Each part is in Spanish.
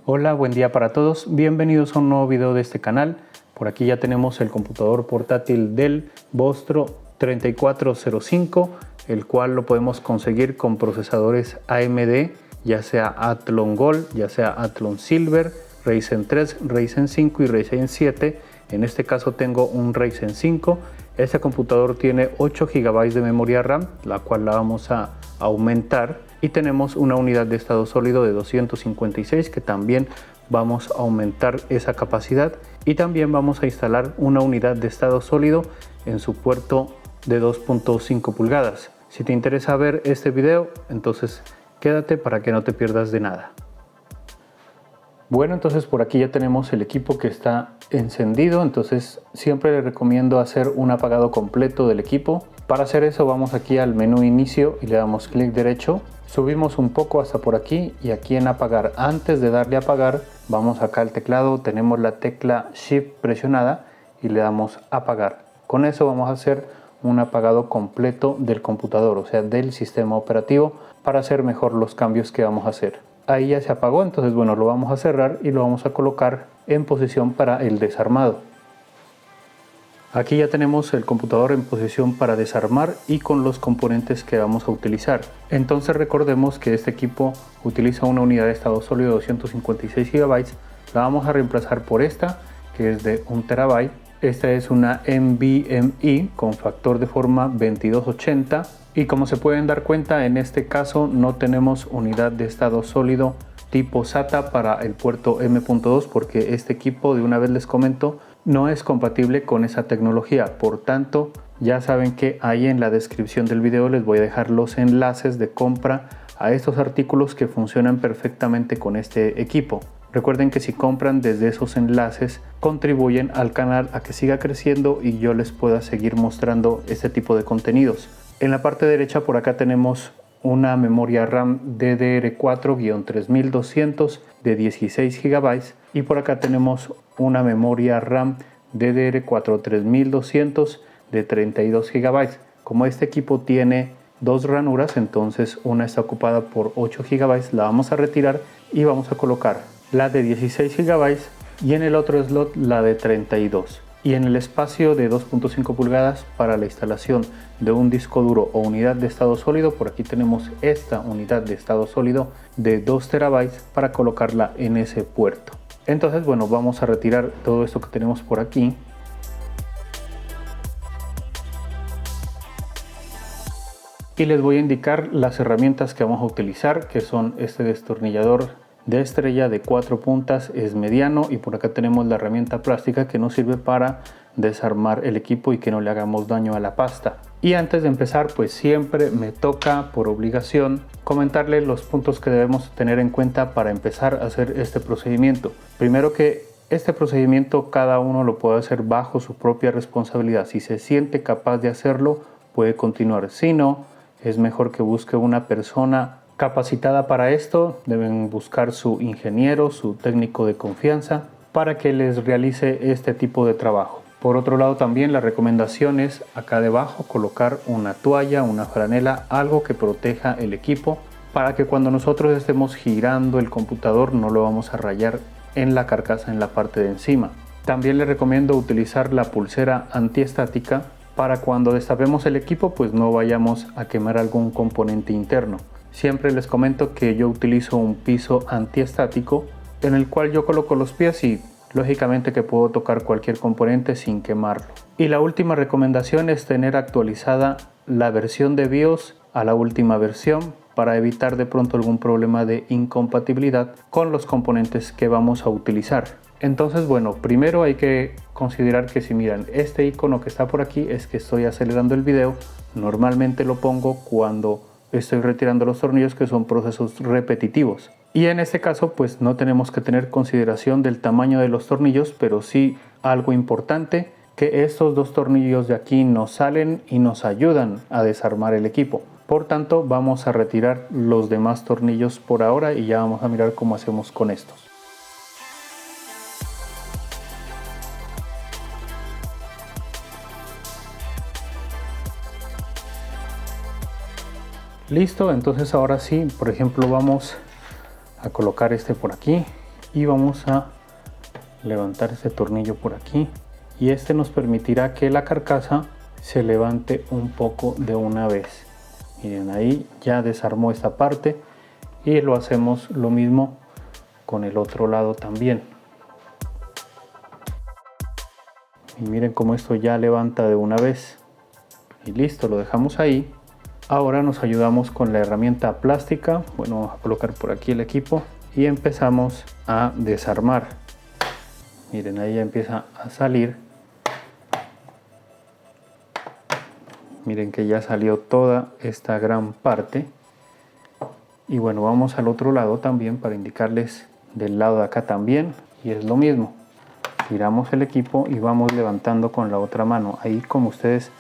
Hola, buen día para todos. Bienvenidos a un nuevo video de este canal. Por aquí ya tenemos el computador portátil Dell Vostro 3405, el cual lo podemos conseguir con procesadores AMD, ya sea Athlon Gold, ya sea Athlon Silver, Ryzen 3, Ryzen 5 y Ryzen 7. En este caso tengo un Ryzen 5. Este computador tiene 8 GB de memoria RAM, la cual la vamos a aumentar, y tenemos una unidad de estado sólido de 256 que también vamos a aumentar esa capacidad, y también vamos a instalar una unidad de estado sólido en su puerto de 2.5 pulgadas. Si te interesa ver este video, entonces quédate para que no te pierdas de nada. Bueno, entonces por aquí ya tenemos el equipo que está encendido. Entonces siempre le recomiendo hacer un apagado completo del equipo. Para hacer eso vamos aquí al menú inicio y le damos clic derecho, subimos un poco hasta por aquí y aquí en apagar. Antes de darle a apagar, vamos acá al teclado, tenemos la tecla Shift presionada y le damos apagar. Con eso vamos a hacer un apagado completo del computador, o sea del sistema operativo, para hacer mejor los cambios que vamos a hacer. Ahí ya se apagó, entonces bueno, lo vamos a cerrar y lo vamos a colocar en posición para el desarmado. Aquí ya tenemos el computador en posición para desarmar y con los componentes que vamos a utilizar. Entonces recordemos que este equipo utiliza una unidad de estado sólido de 256 GB. La vamos a reemplazar por esta, que es de 1 TB. Esta es una NVMe con factor de forma 2280. Y como se pueden dar cuenta, en este caso no tenemos unidad de estado sólido tipo SATA para el puerto M.2, porque este equipo, de una vez les comento, no es compatible con esa tecnología. Por tanto, ya saben que ahí en la descripción del video les voy a dejar los enlaces de compra a estos artículos que funcionan perfectamente con este equipo. Recuerden que si compran desde esos enlaces, contribuyen al canal a que siga creciendo y yo les pueda seguir mostrando este tipo de contenidos. En la parte derecha por acá tenemos una memoria RAM DDR4-3200 de 16 GB y por acá tenemos una memoria RAM DDR4 3200 de 32 GB. Como este equipo tiene dos ranuras, entonces una está ocupada por 8 GB, la vamos a retirar y vamos a colocar la de 16 GB y en el otro slot la de 32. Y en el espacio de 2.5 pulgadas para la instalación de un disco duro o unidad de estado sólido, por aquí tenemos esta unidad de estado sólido de 2 TB para colocarla en ese puerto. Entonces bueno, vamos a retirar todo esto que tenemos por aquí. Y les voy a indicar las herramientas que vamos a utilizar, que son este destornillador de estrella de 4 puntas, es mediano, y por acá tenemos la herramienta plástica que nos sirve para desarmar el equipo y que no le hagamos daño a la pasta. Y antes de empezar, pues siempre me toca por obligación comentarles los puntos que debemos tener en cuenta para empezar a hacer este procedimiento. Primero, que este procedimiento cada uno lo puede hacer bajo su propia responsabilidad. Si se siente capaz de hacerlo, puede continuar. Si no, es mejor que busque una persona capacitada para esto. Deben buscar su ingeniero, su técnico de confianza, para que les realice este tipo de trabajo. Por otro lado, también la recomendación es acá debajo colocar una toalla, una franela, algo que proteja el equipo, para que cuando nosotros estemos girando el computador no lo vamos a rayar en la carcasa, en la parte de encima. También les recomiendo utilizar la pulsera antiestática para cuando destapemos el equipo pues no vayamos a quemar algún componente interno. Siempre les comento que yo utilizo un piso antiestático en el cual yo coloco los pies y lógicamente que puedo tocar cualquier componente sin quemarlo. Y la última recomendación es tener actualizada la versión de BIOS a la última versión para evitar de pronto algún problema de incompatibilidad con los componentes que vamos a utilizar. Entonces bueno, primero hay que considerar que si miran este icono que está por aquí es que estoy acelerando el video. Normalmente lo pongo cuando estoy retirando los tornillos, que son procesos repetitivos, y en este caso pues no tenemos que tener consideración del tamaño de los tornillos, pero sí algo importante, que estos dos tornillos de aquí nos salen y nos ayudan a desarmar el equipo. Por tanto vamos a retirar los demás tornillos por ahora y ya vamos a mirar cómo hacemos con estos. Listo, entonces ahora sí, por ejemplo, vamos a colocar este por aquí y vamos a levantar este tornillo por aquí, y este nos permitirá que la carcasa se levante un poco de una vez. Miren, ahí ya desarmó esta parte, y lo hacemos lo mismo con el otro lado también. Y miren cómo esto ya levanta de una vez. Y listo, lo dejamos ahí. Ahora nos ayudamos con la herramienta plástica. Bueno, vamos a colocar por aquí el equipo y empezamos a desarmar. Miren, ahí ya empieza a salir. Miren que ya salió toda esta gran parte. Y bueno, vamos al otro lado también para indicarles del lado de acá también. Y es lo mismo. Giramos el equipo y vamos levantando con la otra mano. Ahí, como ustedes,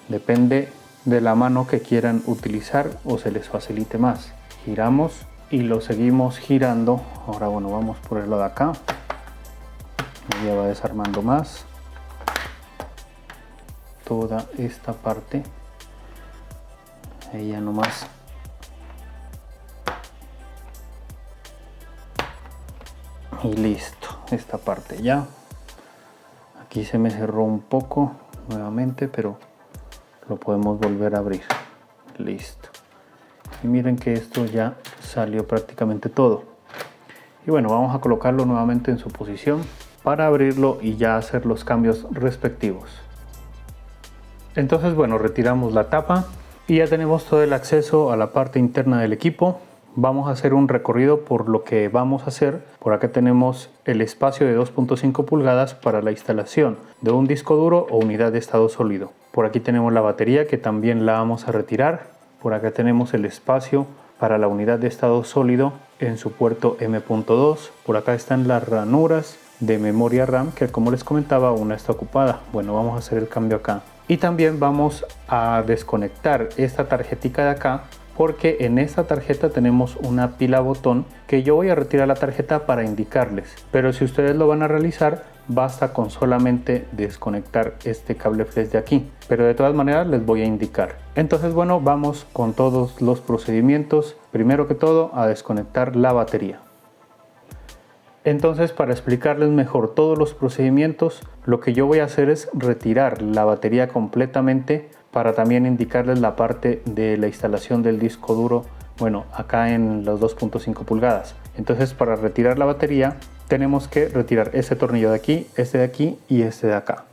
depende de la mano que quieran utilizar o se les facilite más. Giramos y lo seguimos girando. Ahora bueno, vamos por el lado de acá. Ya va desarmando más toda esta parte. Ahí ya nomás. Y listo, esta parte ya. Aquí se me cerró un poco nuevamente, pero lo podemos volver a abrir. Listo. Y miren que esto ya salió prácticamente todo. Y bueno, vamos a colocarlo nuevamente en su posición para abrirlo y ya hacer los cambios respectivos. Entonces bueno, retiramos la tapa y ya tenemos todo el acceso a la parte interna del equipo. Vamos a hacer un recorrido por lo que vamos a hacer. Por acá tenemos el espacio de 2.5 pulgadas para la instalación de un disco duro o unidad de estado sólido. Por aquí tenemos la batería, que también la vamos a retirar. Por acá tenemos el espacio para la unidad de estado sólido en su puerto M.2. Por acá están las ranuras de memoria RAM, que como les comentaba, una está ocupada. Bueno, vamos a hacer el cambio acá. Y también vamos a desconectar esta tarjetita de acá, porque en esta tarjeta tenemos una pila botón que yo voy a retirar la tarjeta para indicarles. Pero si ustedes lo van a realizar, basta con solamente desconectar este cable flash de aquí. Pero de todas maneras les voy a indicar. Entonces bueno, vamos con todos los procedimientos. Primero que todo, a desconectar la batería. Entonces, para explicarles mejor todos los procedimientos, lo que yo voy a hacer es retirar la batería completamente para también indicarles la parte de la instalación del disco duro, bueno, acá en los 2.5 pulgadas. Entonces, para retirar la batería tenemos que retirar este tornillo de aquí y este de acá.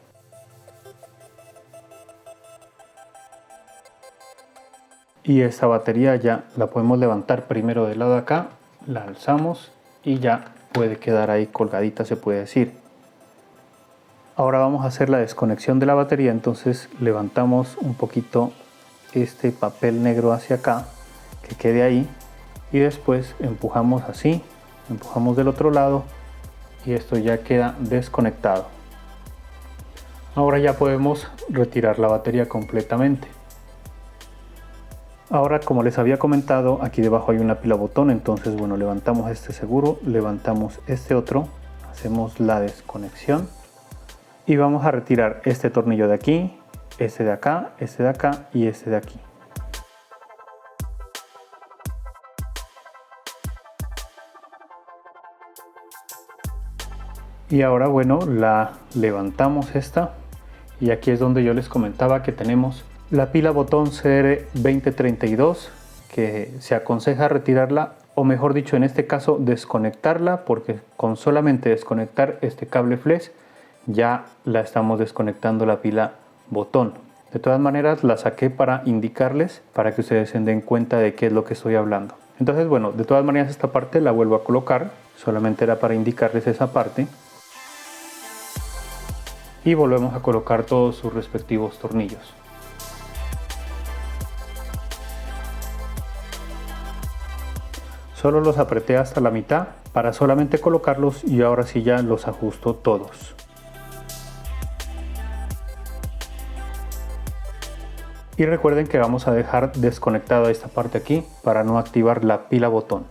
Y esta batería ya la podemos levantar primero del lado de acá, la alzamos y ya puede quedar ahí colgadita, se puede decir. Ahora vamos a hacer la desconexión de la batería. Entonces levantamos un poquito este papel negro hacia acá, que quede ahí, y después empujamos así, empujamos del otro lado y esto ya queda desconectado. Ahora ya podemos retirar la batería completamente. Ahora, como les había comentado, aquí debajo hay una pila botón. Entonces bueno, levantamos este seguro, levantamos este otro, hacemos la desconexión y vamos a retirar este tornillo de aquí, este de acá y este de aquí. Y ahora bueno, la levantamos esta, y aquí es donde yo les comentaba que tenemos la pila botón CR2032, que se aconseja retirarla, o mejor dicho, en este caso desconectarla, porque con solamente desconectar este cable flash ya la estamos desconectando la pila botón. De todas maneras la saqué para indicarles, para que ustedes se den cuenta de qué es lo que estoy hablando. Entonces bueno, de todas maneras esta parte la vuelvo a colocar, solamente era para indicarles esa parte. Y volvemos a colocar todos sus respectivos tornillos. Solo los apreté hasta la mitad para solamente colocarlos, y ahora sí ya los ajusto todos. Y recuerden que vamos a dejar desconectada esta parte aquí para no activar la pila botón.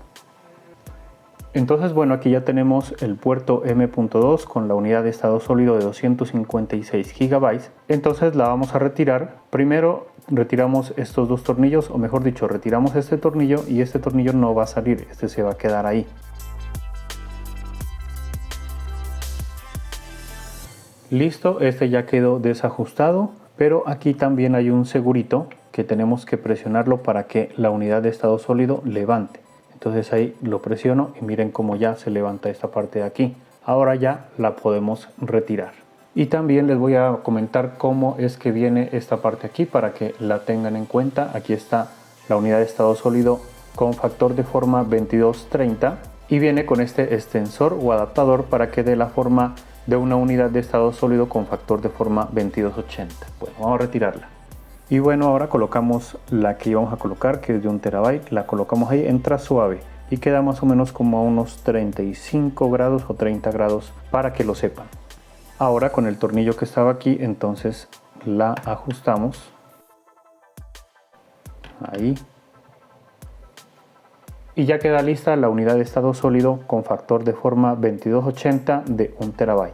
Entonces bueno, aquí ya tenemos el puerto M.2 con la unidad de estado sólido de 256 GB. Entonces la vamos a retirar. Primero retiramos estos dos tornillos, o mejor dicho, retiramos este tornillo, y este tornillo no va a salir, este se va a quedar ahí. Listo, este ya quedó desajustado, pero aquí también hay un segurito que tenemos que presionarlo para que la unidad de estado sólido levante. Entonces ahí lo presiono y miren cómo ya se levanta esta parte de aquí. Ahora ya la podemos retirar. Y también les voy a comentar cómo es que viene esta parte aquí para que la tengan en cuenta. Aquí está la unidad de estado sólido con factor de forma 2230 y viene con este extensor o adaptador para que dé la forma de una unidad de estado sólido con factor de forma 2280. Bueno, vamos a retirarla. Y bueno, ahora colocamos la que íbamos a colocar, que es de 1 terabyte, la colocamos ahí, entra suave y queda más o menos como a unos 35 grados o 30 grados para que lo sepan. Ahora con el tornillo que estaba aquí, entonces la ajustamos. Ahí. Y ya queda lista la unidad de estado sólido con factor de forma 2280 de 1 terabyte.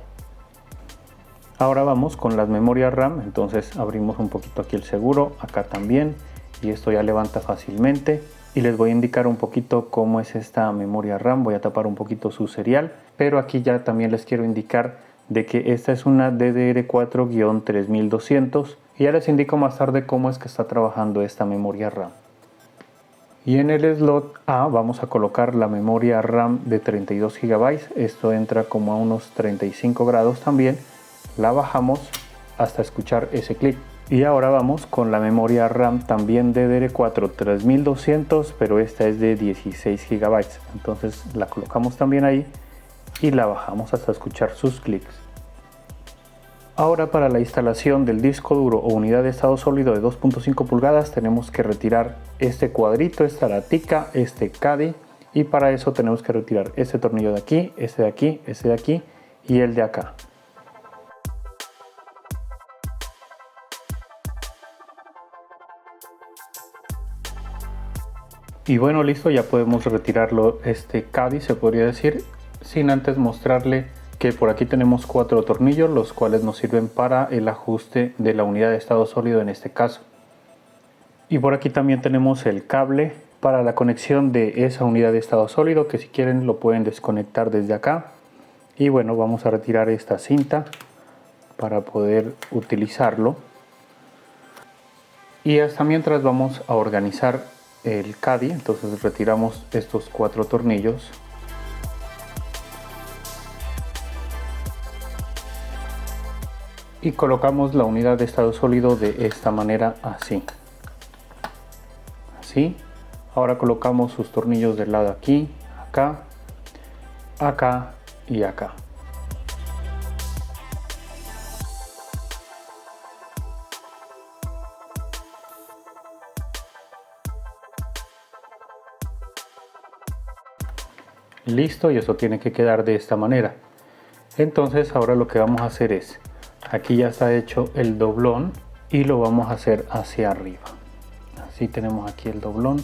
Ahora vamos con las memorias RAM, entonces abrimos un poquito aquí el seguro, acá también, y esto ya levanta fácilmente. Y les voy a indicar un poquito cómo es esta memoria RAM, voy a tapar un poquito su serial, pero aquí ya también les quiero indicar de que esta es una DDR4-3200 y ya les indico más tarde cómo es que está trabajando esta memoria RAM. Y en el slot A vamos a colocar la memoria RAM de 32 GB, esto entra como a unos 35 grados también, la bajamos hasta escuchar ese clic. Y ahora vamos con la memoria RAM también DDR4 3200, pero esta es de 16 GB, entonces la colocamos también ahí y la bajamos hasta escuchar sus clics. Ahora para la instalación del disco duro o unidad de estado sólido de 2.5 pulgadas tenemos que retirar este cuadrito, esta latica, este caddy, y para eso tenemos que retirar este tornillo de aquí, este de aquí, este de aquí y el de acá. Y bueno, listo, ya podemos retirarlo, este caddy se podría decir, sin antes mostrarle que por aquí tenemos 4 tornillos, los cuales nos sirven para el ajuste de la unidad de estado sólido en este caso. Y por aquí también tenemos el cable para la conexión de esa unidad de estado sólido, que si quieren lo pueden desconectar desde acá. Y bueno, vamos a retirar esta cinta para poder utilizarlo. Y hasta mientras vamos a organizar el caddy, entonces retiramos estos 4 tornillos. Y colocamos la unidad de estado sólido de esta manera, así. Ahora colocamos sus tornillos del lado aquí, acá, acá y acá. Listo, y eso tiene que quedar de esta manera. Entonces ahora lo que vamos a hacer es, aquí ya está hecho el doblón y lo vamos a hacer hacia arriba. Así tenemos aquí el doblón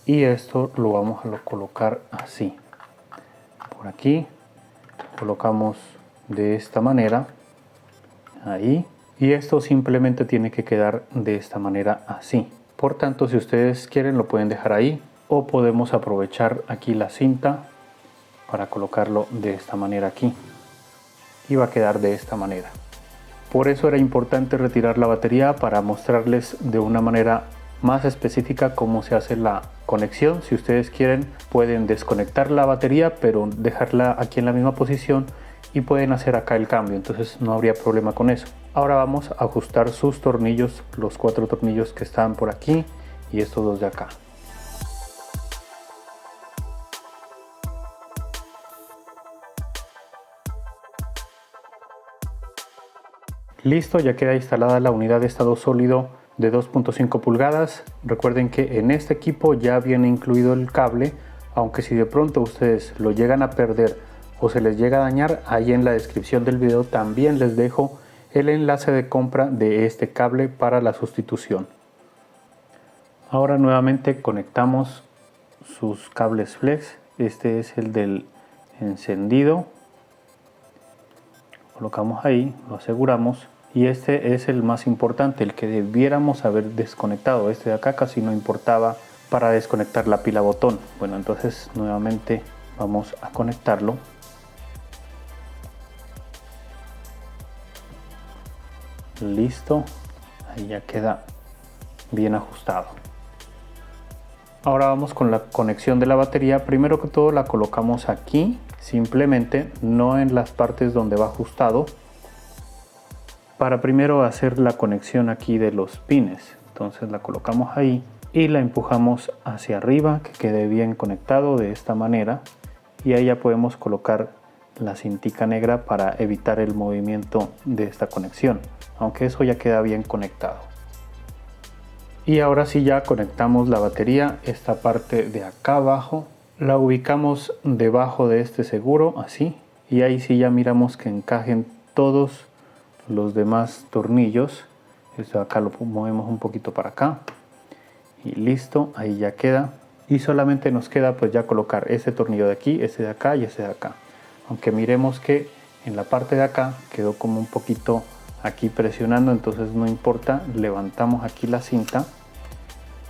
y esto lo vamos a colocar así. Por aquí colocamos de esta manera, ahí, y esto simplemente tiene que quedar de esta manera así. Por tanto, si ustedes quieren lo pueden dejar ahí o podemos aprovechar aquí la cinta para colocarlo de esta manera aquí y va a quedar de esta manera. Por eso era importante retirar la batería, para mostrarles de una manera más específica cómo se hace la conexión. Si ustedes quieren pueden desconectar la batería pero dejarla aquí en la misma posición y pueden hacer acá el cambio, entonces no habría problema con eso. Ahora vamos a ajustar sus tornillos, los 4 tornillos que están por aquí y estos 2 de acá. Listo, ya queda instalada la unidad de estado sólido de 2.5 pulgadas. Recuerden que en este equipo ya viene incluido el cable, aunque si de pronto ustedes lo llegan a perder o se les llega a dañar, ahí en la descripción del video también les dejo el enlace de compra de este cable para la sustitución. Ahora nuevamente conectamos sus cables flex. Este es el del encendido. Colocamos ahí, lo aseguramos, y este es el más importante, el que debiéramos haber desconectado. Este de acá casi no importaba para desconectar la pila botón. Bueno, entonces nuevamente vamos a conectarlo. Listo, ahí ya queda bien ajustado. Ahora vamos con la conexión de la batería. Primero que todo la colocamos aquí, simplemente, no en las partes donde va ajustado, para primero hacer la conexión aquí de los pines. Entonces la colocamos ahí y la empujamos hacia arriba, que quede bien conectado de esta manera, y ahí ya podemos colocar la cintica negra para evitar el movimiento de esta conexión, aunque eso ya queda bien conectado. Y ahora sí ya conectamos la batería. Esta parte de acá abajo la ubicamos debajo de este seguro, así, y ahí sí ya miramos que encajen todos los demás tornillos. Esto de acá lo movemos un poquito para acá y listo, ahí ya queda. Y solamente nos queda pues ya colocar este tornillo de aquí, este de acá y este de acá. Aunque miremos que en la parte de acá quedó como un poquito aquí presionando, entonces no importa, levantamos aquí la cinta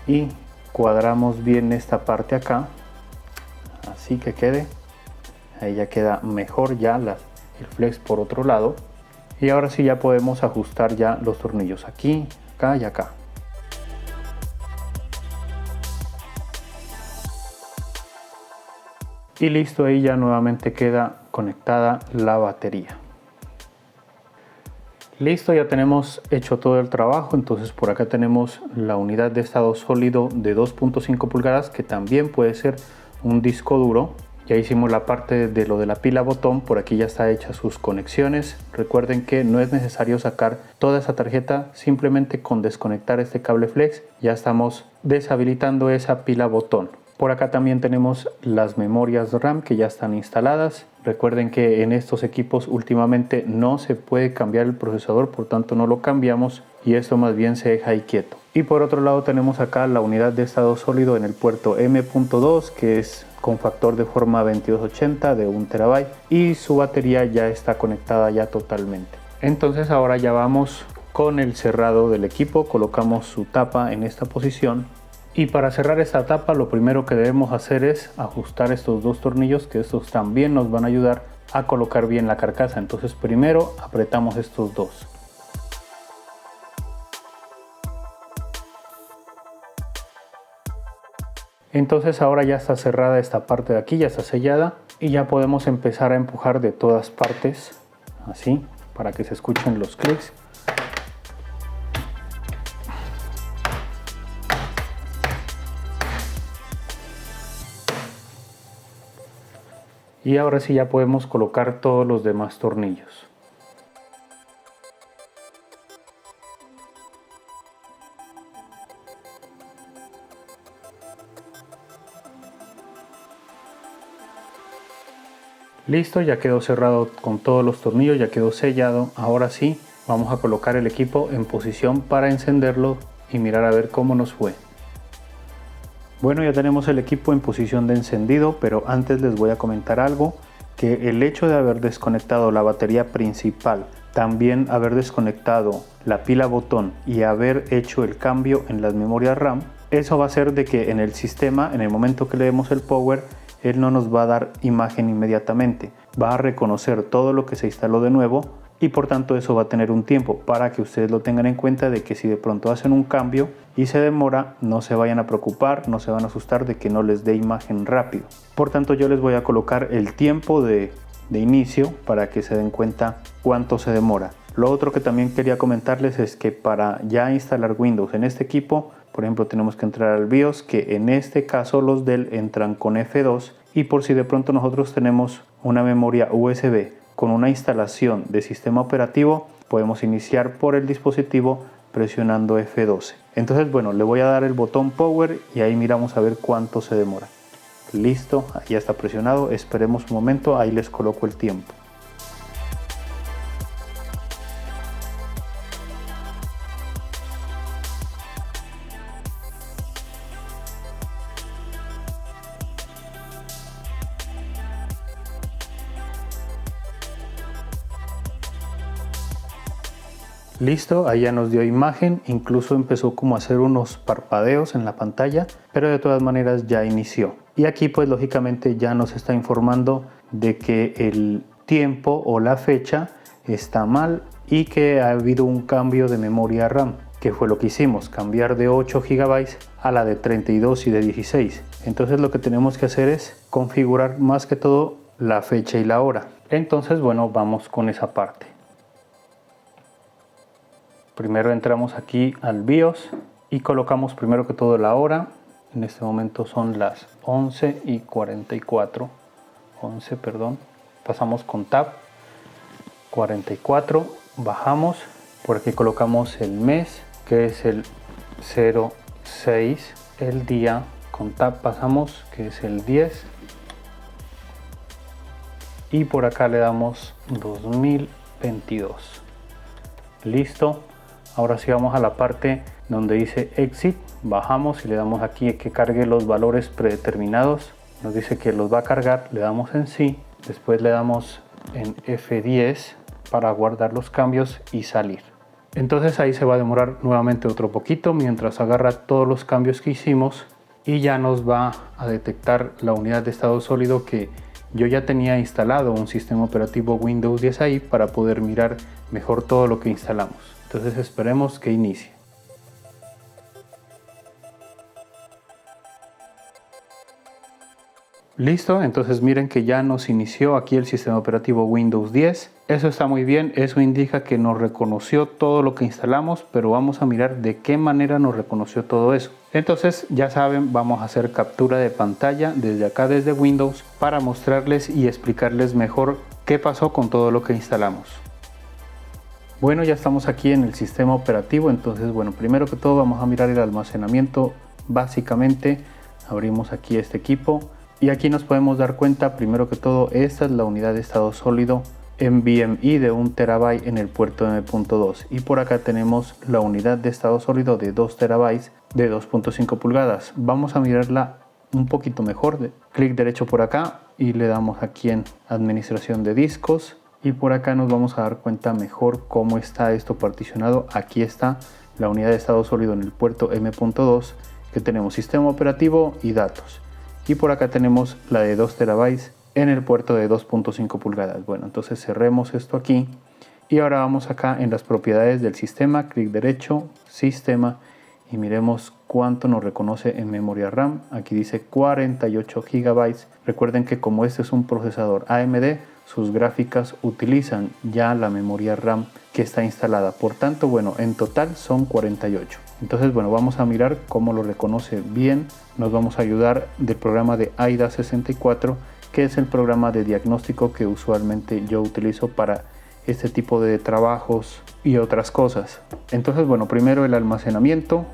y cuadramos bien esta parte acá, así que quede, ahí ya queda mejor ya el flex por otro lado. Y ahora sí ya podemos ajustar ya los tornillos aquí, acá y acá. Y listo, ahí ya nuevamente queda conectada la batería. Listo, ya tenemos hecho todo el trabajo. Entonces por acá tenemos la unidad de estado sólido de 2.5 pulgadas, que también puede ser un disco duro. Ya hicimos la parte de lo de la pila botón, por aquí ya está hecha sus conexiones. Recuerden que no es necesario sacar toda esa tarjeta, simplemente con desconectar este cable flex ya estamos deshabilitando esa pila botón. Por acá también tenemos las memorias RAM que ya están instaladas. Recuerden que en estos equipos últimamente no se puede cambiar el procesador, por tanto no lo cambiamos y esto más bien se deja ahí quieto. Y por otro lado tenemos acá la unidad de estado sólido en el puerto M.2, que es con factor de forma 2280 de 1 TB, y su batería ya está conectada ya totalmente. Entonces ahora ya vamos con el cerrado del equipo. Colocamos su tapa en esta posición. Y para cerrar esta tapa lo primero que debemos hacer es ajustar estos dos tornillos, que estos también nos van a ayudar a colocar bien la carcasa. Entonces primero apretamos estos dos. Entonces ahora ya está cerrada esta parte de aquí, ya está sellada y ya podemos empezar a empujar de todas partes, así, para que se escuchen los clics. Y ahora sí ya podemos colocar todos los demás tornillos. Listo, ya quedó cerrado con todos los tornillos, ya quedó sellado. Ahora sí, vamos a colocar el equipo en posición para encenderlo y mirar a ver cómo nos fue. Bueno, ya tenemos el equipo en posición de encendido, pero antes les voy a comentar algo, que el hecho de haber desconectado la batería principal, también haber desconectado la pila botón y haber hecho el cambio en las memorias RAM, eso va a hacer de que en el sistema, en el momento que le demos el power, él no nos va a dar imagen inmediatamente, va a reconocer todo lo que se instaló de nuevo y por tanto eso va a tener un tiempo, para que ustedes lo tengan en cuenta de que si de pronto hacen un cambio y se demora, no se vayan a preocupar, no se van a asustar de que no les dé imagen rápido. Por tanto yo les voy a colocar el tiempo de inicio para que se den cuenta cuánto se demora. Lo otro que también quería comentarles es que para ya instalar Windows en este equipo, por ejemplo, tenemos que entrar al BIOS, que en este caso los Dell entran con F2, y por si de pronto nosotros tenemos una memoria USB con una instalación de sistema operativo, podemos iniciar por el dispositivo presionando F12. Entonces, bueno, le voy a dar el botón Power y ahí miramos a ver cuánto se demora. Listo, ya está presionado, esperemos un momento, ahí les coloco el tiempo. Listo, ahí ya nos dio imagen, incluso empezó como a hacer unos parpadeos en la pantalla, pero de todas maneras ya inició. Y aquí pues lógicamente ya nos está informando de que el tiempo o la fecha está mal y que ha habido un cambio de memoria RAM, que fue lo que hicimos, cambiar de 8 GB a la de 32 y de 16. Entonces lo que tenemos que hacer es configurar más que todo la fecha y la hora. Entonces bueno, vamos con esa parte. Primero entramos aquí al BIOS y colocamos primero que todo la hora. En este momento son las 11:44. 11, perdón. Pasamos con Tab 44, bajamos, por aquí colocamos el mes, que es el 06, el día, con Tab pasamos, que es el 10, y por acá le damos 2022. Listo. Ahora sí vamos a la parte donde dice Exit, bajamos y le damos aquí que cargue los valores predeterminados. Nos dice que los va a cargar, le damos en sí, después le damos en F10 para guardar los cambios y salir. Entonces ahí se va a demorar nuevamente otro poquito mientras agarra todos los cambios que hicimos y ya nos va a detectar la unidad de estado sólido que yo ya tenía instalado un sistema operativo Windows 10 ahí para poder mirar mejor todo lo que instalamos. Entonces esperemos que inicie. Listo, entonces miren que ya nos inició aquí el sistema operativo Windows 10. Eso está muy bien, eso indica que nos reconoció todo lo que instalamos, pero vamos a mirar de qué manera nos reconoció todo eso. Entonces ya saben, vamos a hacer captura de pantalla desde acá, desde Windows, para mostrarles y explicarles mejor qué pasó con todo lo que instalamos. Bueno, ya estamos aquí en el sistema operativo, entonces bueno, primero que todo vamos a mirar el almacenamiento. Básicamente abrimos aquí este equipo y aquí nos podemos dar cuenta, primero que todo, esta es la unidad de estado sólido NVMe de 1 TB en el puerto M.2 y por acá tenemos la unidad de estado sólido de 2 TB de 2.5 pulgadas. Vamos a mirarla un poquito mejor. Clic derecho por acá y le damos aquí en administración de discos. Y por acá nos vamos a dar cuenta mejor cómo está esto particionado. Aquí está la unidad de estado sólido en el puerto M.2, que tenemos sistema operativo y datos. Y por acá tenemos la de 2 TB en el puerto de 2.5 pulgadas. Bueno, entonces cerremos esto aquí. Y ahora vamos acá en las propiedades del sistema, clic derecho, sistema, y miremos cuánto nos reconoce en memoria RAM. Aquí dice 48 GB. Recuerden que como este es un procesador AMD, sus gráficas utilizan ya la memoria RAM que está instalada. Por tanto, bueno, en total son 48. Entonces, bueno, vamos a mirar cómo lo reconoce bien. Nos vamos a ayudar del programa de AIDA64, que es el programa de diagnóstico que usualmente yo utilizo para este tipo de trabajos y otras cosas. Entonces, bueno, primero el almacenamiento.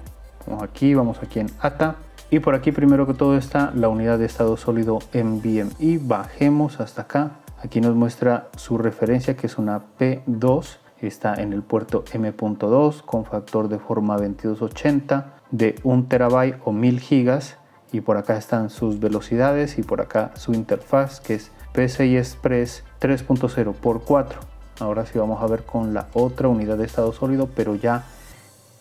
Vamos aquí en ATA. Y por aquí primero que todo está la unidad de estado sólido NVMe. Bajemos hasta acá. Aquí nos muestra su referencia, que es una P2. Está en el puerto M.2 con factor de forma 2280 de 1 TB o 1000 GB. Y por acá están sus velocidades y por acá su interfaz, que es PCI Express 3.0x4. Ahora sí vamos a ver con la otra unidad de estado sólido, pero ya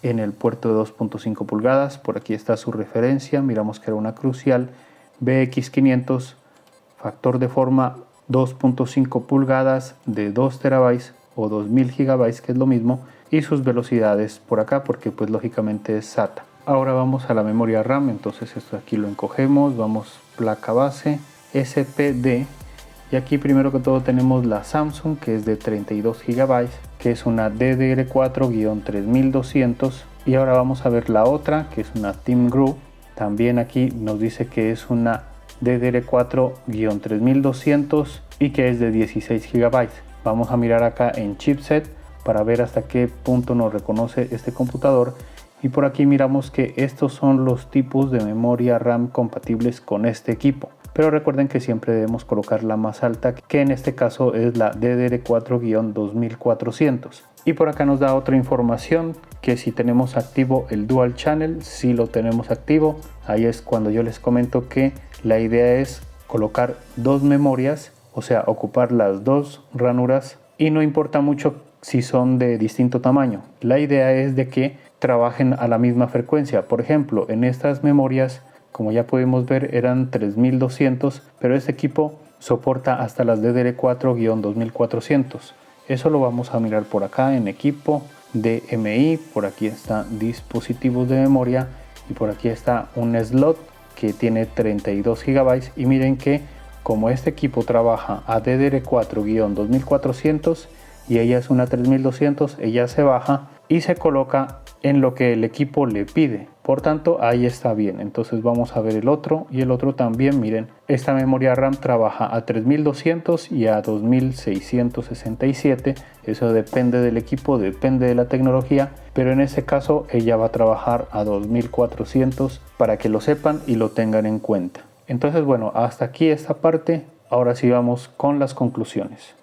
en el puerto de 2.5 pulgadas. Por aquí está su referencia. Miramos que era una Crucial BX500, factor de forma 2.5 pulgadas de 2 TB o 2000 GB, que es lo mismo, y sus velocidades por acá, porque pues lógicamente es SATA. Ahora vamos a la memoria RAM. Entonces esto aquí lo encogemos, vamos placa base, SPD, y aquí primero que todo tenemos la Samsung, que es de 32 GB, que es una DDR4-3200. Y ahora vamos a ver la otra, que es una TeamGroup. También aquí nos dice que es una DDR4-3200 y que es de 16 GB. Vamos a mirar acá en chipset para ver hasta qué punto nos reconoce este computador. Y por aquí miramos que estos son los tipos de memoria RAM compatibles con este equipo. Pero recuerden que siempre debemos colocar la más alta, que en este caso es la DDR4-2400. Y por acá nos da otra información, que si tenemos activo el Dual Channel, si lo tenemos activo. Ahí es cuando yo les comento que la idea es colocar dos memorias, o sea, ocupar las dos ranuras, y no importa mucho si son de distinto tamaño. La idea es de que trabajen a la misma frecuencia. Por ejemplo, en estas memorias, como ya pudimos ver, eran 3200, pero este equipo soporta hasta las DDR4-2400. Eso lo vamos a mirar por acá en equipo, DMI, por aquí está dispositivos de memoria y por aquí está un slot que tiene 32 GB y miren que como este equipo trabaja a DDR4-2400 y ella es una 3200, ella se baja y se coloca en lo que el equipo le pide. Por tanto, ahí está bien. Entonces vamos a ver el otro y el otro también. Miren, esta memoria RAM trabaja a 3200 y a 2667. Eso depende del equipo, depende de la tecnología, pero en este caso ella va a trabajar a 2400 para que lo sepan y lo tengan en cuenta. Entonces, bueno, hasta aquí esta parte. Ahora sí vamos con las conclusiones.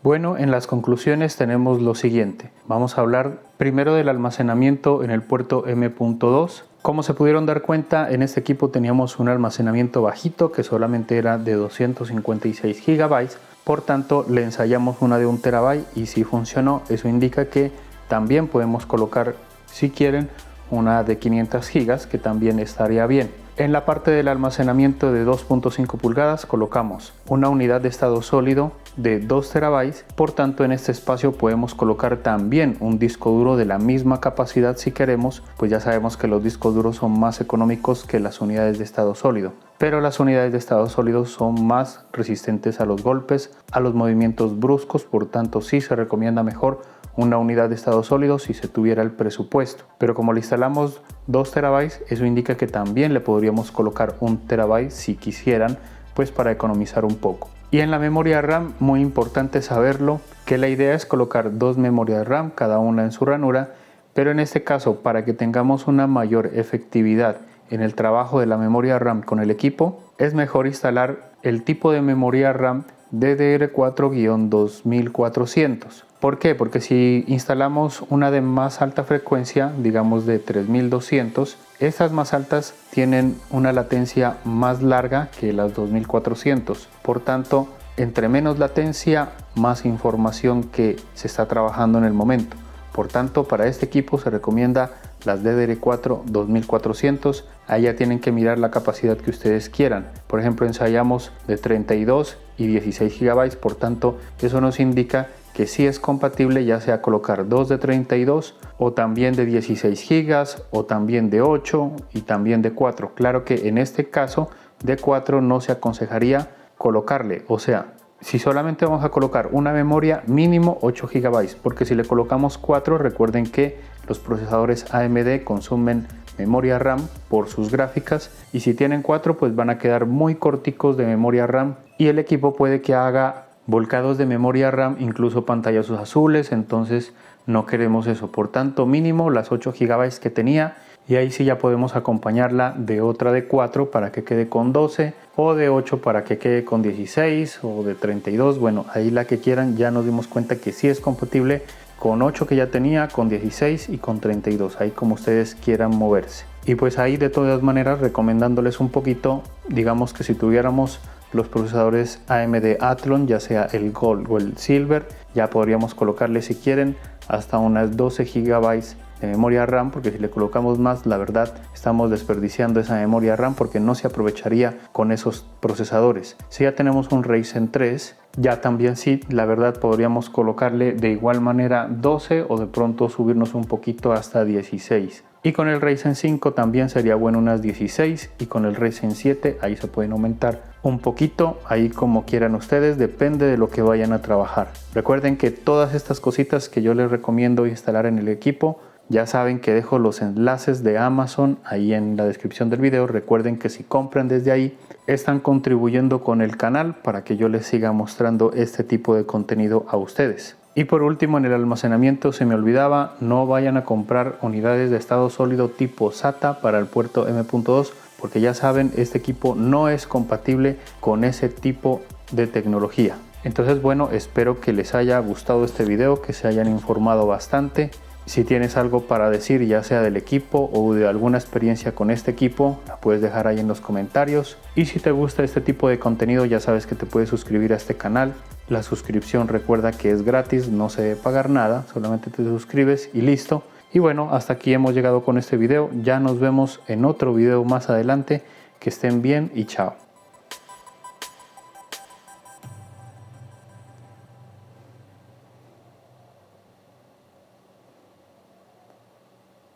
Bueno, en las conclusiones tenemos lo siguiente. Vamos a hablar primero del almacenamiento en el puerto M.2. Como se pudieron dar cuenta, en este equipo teníamos un almacenamiento bajito que solamente era de 256 GB. Por tanto, le ensayamos una de 1 TB y si funcionó. Eso indica que también podemos colocar, si quieren, una de 500 GB que también estaría bien. En la parte del almacenamiento de 2.5 pulgadas colocamos una unidad de estado sólido de 2 TB, por tanto en este espacio podemos colocar también un disco duro de la misma capacidad si queremos, pues ya sabemos que los discos duros son más económicos que las unidades de estado sólido, pero las unidades de estado sólido son más resistentes a los golpes, a los movimientos bruscos, por tanto sí se recomienda mejor una unidad de estado sólido si se tuviera el presupuesto, pero como le instalamos 2 TB, eso indica que también le podríamos colocar 1 TB si quisieran, pues para economizar un poco. Y en la memoria RAM, muy importante saberlo, que la idea es colocar 2 memorias RAM, cada una en su ranura, pero en este caso, para que tengamos una mayor efectividad en el trabajo de la memoria RAM con el equipo, es mejor instalar el tipo de memoria RAM DDR4-2400. ¿Por qué? Porque si instalamos una de más alta frecuencia, digamos de 3200, estas más altas tienen una latencia más larga que las 2400. Por tanto, entre menos latencia, más información que se está trabajando en el momento. Por tanto, para este equipo se recomienda las DDR4-2400. Ahí ya tienen que mirar la capacidad que ustedes quieran. Por ejemplo, ensayamos de 32 y 16 GB, por tanto, eso nos indica que sí es compatible ya sea colocar 2 de 32 o también de 16 GB o también de 8 y también de 4. Claro que en este caso de 4 no se aconsejaría colocarle, o sea, si solamente vamos a colocar una memoria, mínimo 8 GB, porque si le colocamos 4, recuerden que los procesadores AMD consumen memoria RAM por sus gráficas y si tienen 4 pues van a quedar muy corticos de memoria RAM y el equipo puede que haga volcados de memoria RAM, incluso pantallazos azules, entonces no queremos eso. Por tanto, mínimo las 8 GB que tenía y ahí sí ya podemos acompañarla de otra de 4 para que quede con 12 o de 8 para que quede con 16 o de 32. Bueno, ahí la que quieran. Ya nos dimos cuenta que sí es compatible con 8 que ya tenía, con 16 y con 32. Ahí como ustedes quieran moverse. Y pues ahí de todas maneras recomendándoles un poquito, digamos que si tuviéramos los procesadores AMD Athlon, ya sea el Gold o el Silver, ya podríamos colocarle si quieren hasta unas 12 GB de memoria RAM, porque si le colocamos más, la verdad estamos desperdiciando esa memoria RAM porque no se aprovecharía con esos procesadores. Si ya tenemos un Ryzen 3, ya también sí, la verdad podríamos colocarle de igual manera 12 o de pronto subirnos un poquito hasta 16. Y con el Ryzen 5 también sería bueno unas 16 y con el Ryzen 7 ahí se pueden aumentar un poquito, ahí como quieran ustedes, depende de lo que vayan a trabajar. Recuerden que todas estas cositas que yo les recomiendo instalar en el equipo, ya saben que dejo los enlaces de Amazon ahí en la descripción del video. Recuerden que si compran desde ahí están contribuyendo con el canal para que yo les siga mostrando este tipo de contenido a ustedes. Y por último, en el almacenamiento se me olvidaba, no vayan a comprar unidades de estado sólido tipo SATA para el puerto M.2 porque ya saben, este equipo no es compatible con ese tipo de tecnología. Entonces bueno, espero que les haya gustado este video, que se hayan informado bastante. Si tienes algo para decir, ya sea del equipo o de alguna experiencia con este equipo, la puedes dejar ahí en los comentarios. Y si te gusta este tipo de contenido, ya sabes que te puedes suscribir a este canal. La suscripción, recuerda que es gratis, no se debe pagar nada, solamente te suscribes y listo. Y bueno, hasta aquí hemos llegado con este video. Ya nos vemos en otro video más adelante. Que estén bien y chao.